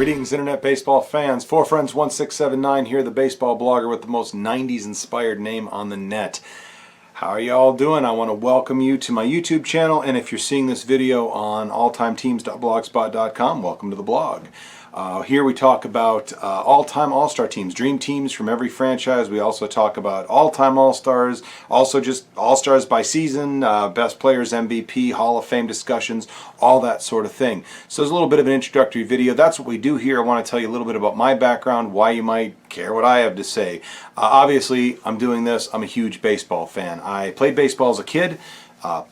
Greetings, Internet Baseball fans. 4Friends1679 here, the baseball blogger with the most 90s inspired name on the net. How are you all doing? I want to welcome you to my YouTube channel, and if you're seeing this video on alltimeteams.blogspot.com, welcome to the blog. Here we talk about all-time all-star teams, dream teams from every franchise. We also talk about all-time all-stars, also just all-stars by season, best players, MVP, Hall of Fame discussions, all that sort of thing. So there's a little bit of an introductory video. That's what we do here. I want to tell you a little bit about my background, why you might care what I have to say. Obviously, I'm doing this. I'm a huge baseball fan. I played baseball as a kid,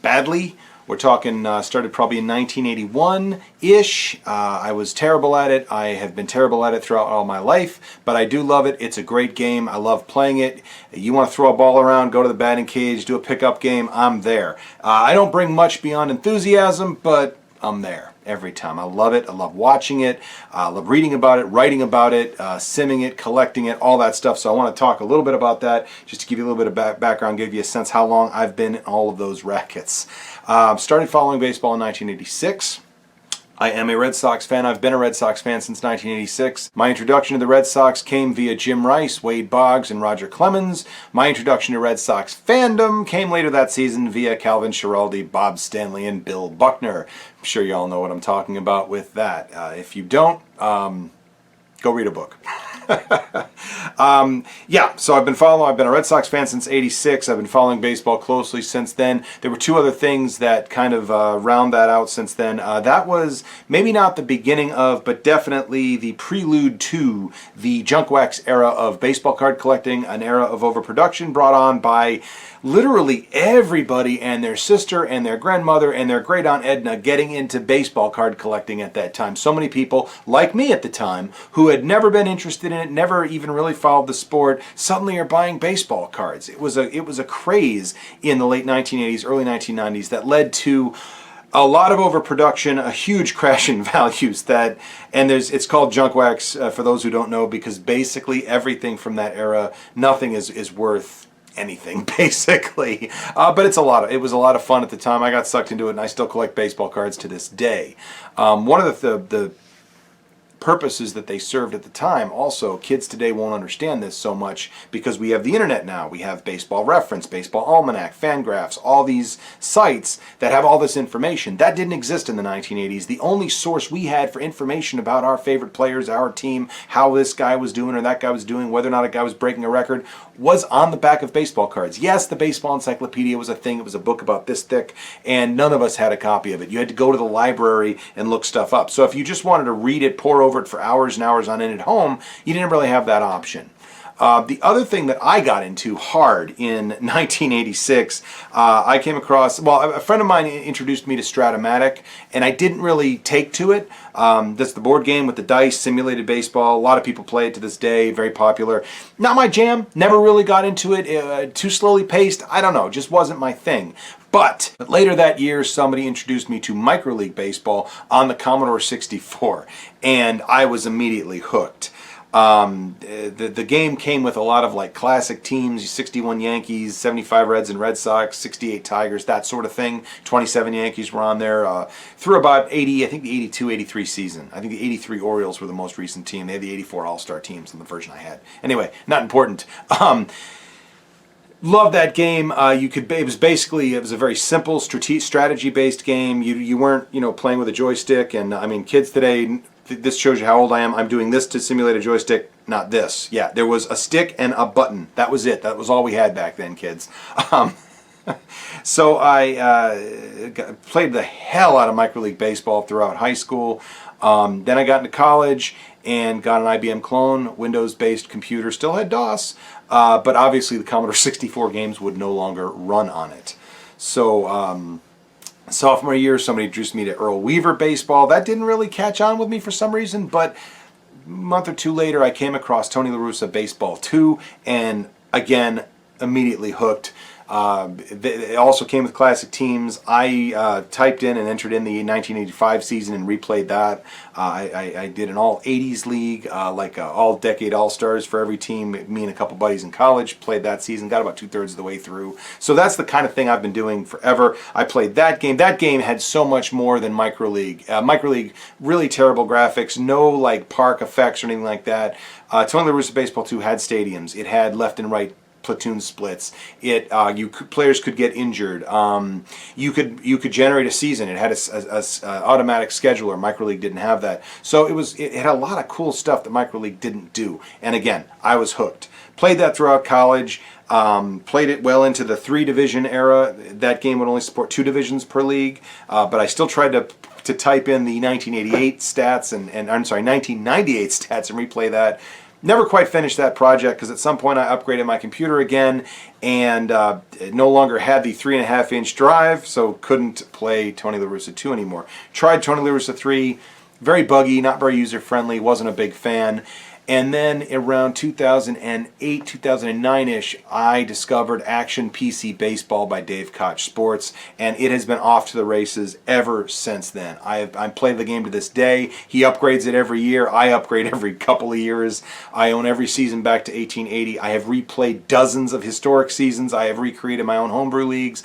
badly. We're talking, started probably in 1981-ish. I was terrible at it. I have been terrible at it throughout all my life, but I do love it. It's a great game. I love playing it. You want to throw a ball around, go to the batting cage, do a pickup game, I'm there. I don't bring much beyond enthusiasm, but I'm there every time. I love it. I love watching it. I love reading about it, writing about it, simming it, collecting it, all that stuff. So I want to talk a little bit about that, just to give you a little bit of background, give you a sense how long I've been in all of those rackets. Started following baseball in 1986. I am a Red Sox fan. I've been a Red Sox fan since 1986. My introduction to the Red Sox came via Jim Rice, Wade Boggs, and Roger Clemens. My introduction to Red Sox fandom came later that season via Calvin Schiraldi, Bob Stanley, and Bill Buckner. I'm sure you all know what I'm talking about with that. If you don't, go read a book. Yeah, so I've been a Red Sox fan since '86. I've been following baseball closely since then. There were two other things that kind of round that out since then. That was maybe not the beginning of, but definitely the prelude to the junk wax era of baseball card collecting, an era of overproduction brought on by literally everybody and their sister and their grandmother and their great aunt Edna getting into baseball card collecting at that time. So many people, like me at the time, who had never been interested in it, never even really followed the sport, suddenly are buying baseball cards. It was a craze in the late 1980s, early 1990s that led to a lot of overproduction, a huge crash in values it's called junk wax for those who don't know, because basically everything from that era, nothing is worth anything basically, but it was a lot of fun at the time. I got sucked into it, and I still collect baseball cards to this day. One of the purposes that they served at the time, also, kids today won't understand this so much because we have the internet now. We have Baseball Reference, Baseball Almanac, Fangraphs, all these sites that have all this information. That didn't exist in the 1980s. The only source we had for information about our favorite players, our team, how this guy was doing or that guy was doing, whether or not a guy was breaking a record, was on the back of baseball cards. Yes, the Baseball Encyclopedia was a thing. It was a book about this thick, and none of us had a copy of it. You had to go to the library and look stuff up. So if you just wanted to read it, pour over it for hours and hours on end at home, you didn't really have that option. The other thing that I got into hard in 1986, I came across, well, a friend of mine introduced me to Stratimatic, and I didn't really take to it. That's the board game with the dice, simulated baseball. A lot of people play it to this day, very popular. Not my jam, never really got into it, too slowly paced, I don't know, just wasn't my thing. But later that year, somebody introduced me to Micro League Baseball on the Commodore 64, and I was immediately hooked. The game came with a lot of like classic teams, 61 Yankees, 75 Reds and Red Sox, 68 Tigers, that sort of thing. 27 Yankees were on there through about 80, I think the 82, 83 season. I think the 83 Orioles were the most recent team. They had the 84 All-Star teams in the version I had. Anyway, not important. Loved that game. It was a very simple strategy-based game. You weren't, playing with a joystick, and I mean, kids today, this shows you how old I am. I'm doing this to simulate a joystick, not this. Yeah, there was a stick and a button. That was it. That was all we had back then, kids. So I played the hell out of Micro League Baseball throughout high school. Then I got into college and got an IBM clone, Windows-based computer. Still had DOS, but obviously the Commodore 64 games would no longer run on it. So sophomore year, somebody introduced me to Earl Weaver Baseball. That didn't really catch on with me for some reason, but a month or two later I came across Tony La Russa Baseball 2, and again, immediately hooked. It also came with classic teams. I typed in and entered in the 1985 season and replayed that. I did an all 80s league, like all decade all-stars for every team. Me and a couple buddies in college played that season, got about 2/3 of the way through. So that's the kind of thing I've been doing forever. I played that game. That game had so much more than Micro League. Micro League, really terrible graphics, no like park effects or anything like that. Tony La Russa Baseball 2 had stadiums. It had left and right platoon splits. Players could get injured. You could generate a season. It had a automatic scheduler. Micro League didn't have that. So it had a lot of cool stuff that Micro League didn't do. And again, I was hooked. Played that throughout college. Played it well into the 3-division era. That game would only support 2 divisions per league, but I still tried to type in the 1988 stats and I'm sorry, 1998 stats and replay that. Never quite finished that project because at some point I upgraded my computer again and it no longer had the 3.5-inch drive, so couldn't play Tony La Russa 2 anymore. Tried Tony La Russa 3, very buggy, not very user-friendly, wasn't a big fan. And then around 2008, 2009-ish, I discovered Action PC Baseball by Dave Koch Sports, and it has been off to the races ever since then. I play the game to this day. He upgrades it every year. I upgrade every couple of years. I own every season back to 1880. I have replayed dozens of historic seasons. I have recreated my own homebrew leagues,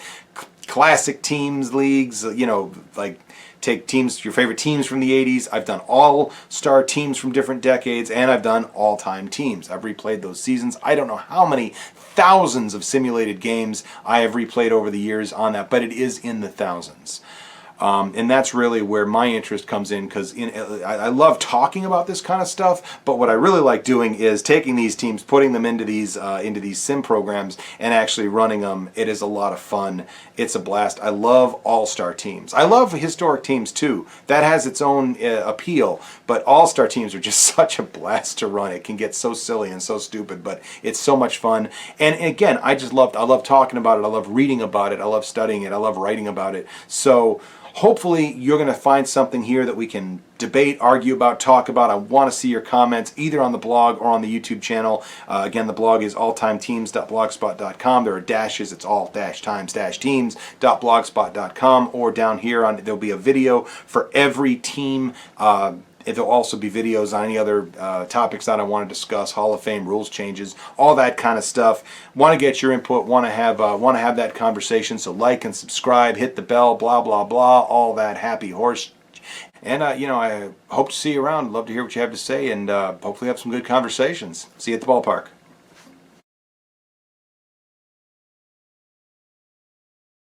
classic teams leagues, you know, like take your favorite teams from the 80s. I've done all-star teams from different decades, and I've done all-time teams. I've replayed those seasons. I don't know how many thousands of simulated games I have replayed over the years on that, but it is in the thousands. And that's really where my interest comes in, because I love talking about this kind of stuff, but what I really like doing is taking these teams, putting them into these sim programs and actually running them. It is a lot of fun. It's a blast. I love all-star teams. I love historic teams too. That has its own appeal, but all-star teams are just such a blast to run. It can get so silly and so stupid, but it's so much fun. And again, I love talking about it. I love reading about it. I love studying it. I love writing about it. So hopefully you're going to find something here that we can debate, argue about, talk about. I want to see your comments either on the blog or on the YouTube channel. Again, the blog is alltimeteams.blogspot.com. There are dashes. It's all-times-teams.blogspot.com, or down here there'll be a video for every team. There'll also be videos on any other topics that I want to discuss, Hall of Fame, rules changes, all that kind of stuff. Want to get your input, want to have that conversation, so like and subscribe, hit the bell, blah, blah, blah, all that happy horse. And, I hope to see you around. Love to hear what you have to say, and hopefully have some good conversations. See you at the ballpark.